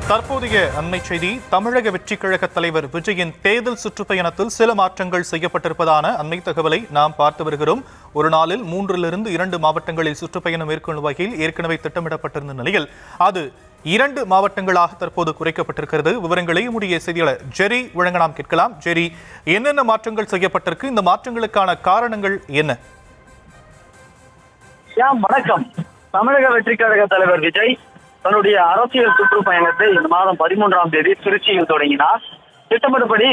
தற்போதைய அண்மை செய்தி. தமிழக வெற்றிக் கழக தலைவர் விஜயின் தேர்தல் சுற்றுப்பயணத்தில் சில மாற்றங்கள் செய்யப்பட்டிருப்பதான அண்மை தகவலை நாம் பார்த்து வருகிறோம். ஒரு நாளில் 3 to 2 மாவட்டங்களில் சுற்றுப்பயணம் மேற்கொள்ளும் வகையில் ஏற்கனவே திட்டமிடப்பட்டிருந்த நிலையில் அது 2 மாவட்டங்களாக தற்போது குறைக்கப்பட்டிருக்கிறது. விவரங்களை நம்முடைய செய்தியாளர் ஜெரி வழங்க நாம் கேட்கலாம். ஜெரி, என்னென்ன மாற்றங்கள் செய்யப்பட்டிருக்கு? இந்த மாற்றங்களுக்கான காரணங்கள் என்ன? வணக்கம். தமிழக வெற்றிக் கழக தலைவர் விஜய் தன்னுடைய அரசியல் சுற்றுப்பயணத்தை இந்த மாதம் 13ஆம் தேதி திருச்சியில் தொடங்கினார். திட்டமிட்டபடி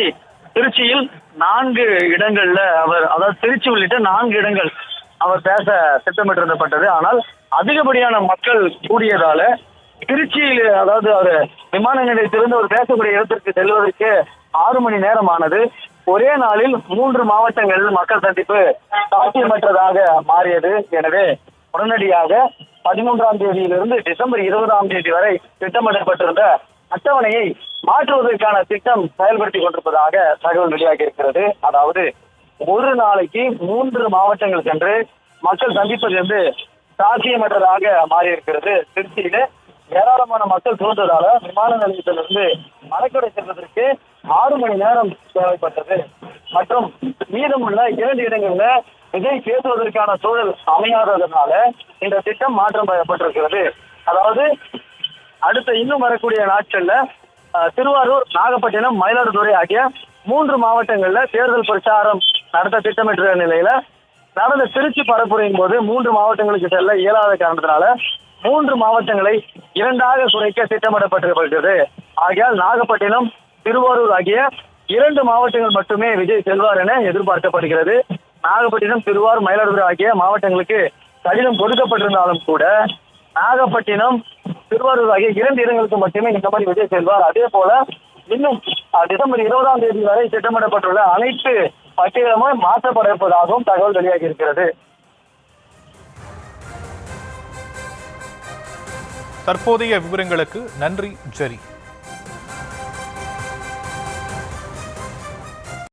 திருச்சியில் 4 இடங்கள்ல அதாவது திருச்சி உள்ளிட்ட 4 இடங்கள் அவர் பேச திட்டமிட்டிருந்தப்பட்டது. ஆனால் அதிகப்படியான மக்கள் கூடியதால திருச்சியில் அதாவது அவர் விமான நிலையத்திலிருந்து அவர் பேசக்கூடிய இடத்திற்கு செல்வதற்கு 6 மணி நேரம் ஆனது. ஒரே நாளில் 3 மாவட்டங்களில் மக்கள் சந்திப்பு சாத்தியமற்றதாக மாறியது. எனவே உடனடியாக 13ஆம் தேதியிலிருந்து டிசம்பர் 20ஆம் தேதி வரை திட்டமிடப்பட்டிருந்த அட்டவணையை மாற்றுவதற்கான திட்டம் செயல்படுத்திக் கொண்டிருப்பதாக தகவல் வெளியாகி இருக்கிறது. அதாவது ஒரு நாளைக்கு 3 மாவட்டங்கள் சென்று மக்கள் சந்திப்பது என்று சாத்தியமற்றதாக மாறியிருக்கிறது. திருச்சியில ஏராளமான மக்கள் சூழ்ந்ததால விமான நிலையத்திலிருந்து மலைக்கொடை செல்வதற்கு 6 மணி நேரம் தேவைப்பட்டது. மற்றும் மீதமுள்ள 2 இடங்கள்ல விஜய் பேசுவதற்கான சூழல் அமையாததனால இந்த திட்டம் மாற்றம் பெறப்பட்டிருக்கிறது. அதாவது அடுத்த இன்னும் வரக்கூடிய நாட்கள்ல திருவாரூர், நாகப்பட்டினம், மயிலாடுதுறை ஆகிய 3 மாவட்டங்கள்ல தேர்தல் பிரச்சாரம் நடத்த திட்டமிட்ட நிலையில நடந்த திருச்சி பரப்புரையின் போது 3 மாவட்டங்களுக்கு செல்ல இயலாத காரணத்தினால 3 மாவட்டங்களை 2ஆக குறைக்க திட்டமிடப்பட்டிருக்கிறது. ஆகையால் நாகப்பட்டினம், திருவாரூர் ஆகிய 2 மாவட்டங்கள் மட்டுமே விஜய் செல்வார் என எதிர்பார்க்கப்படுகிறது. நாகப்பட்டினம், திருவாரூர், மயிலாடுதுறை ஆகிய மாவட்டங்களுக்கு கடிதம் கொடுக்கப்பட்டிருந்தாலும் கூட நாகப்பட்டினம், திருவாரூர் ஆகிய 2 இடங்களுக்கு மட்டுமே இந்த மாதிரி விஜய் செல்வார். அதே போல இன்னும் டிசம்பர் 20ஆம் தேதி வரை திட்டமிடப்பட்டுள்ள அனைத்து பட்டியலுமே மாற்றப்பட இருப்பதாகவும் தகவல் வெளியாகி இருக்கிறது. தற்போதைய விவரங்களுக்கு நன்றி ஜெரி.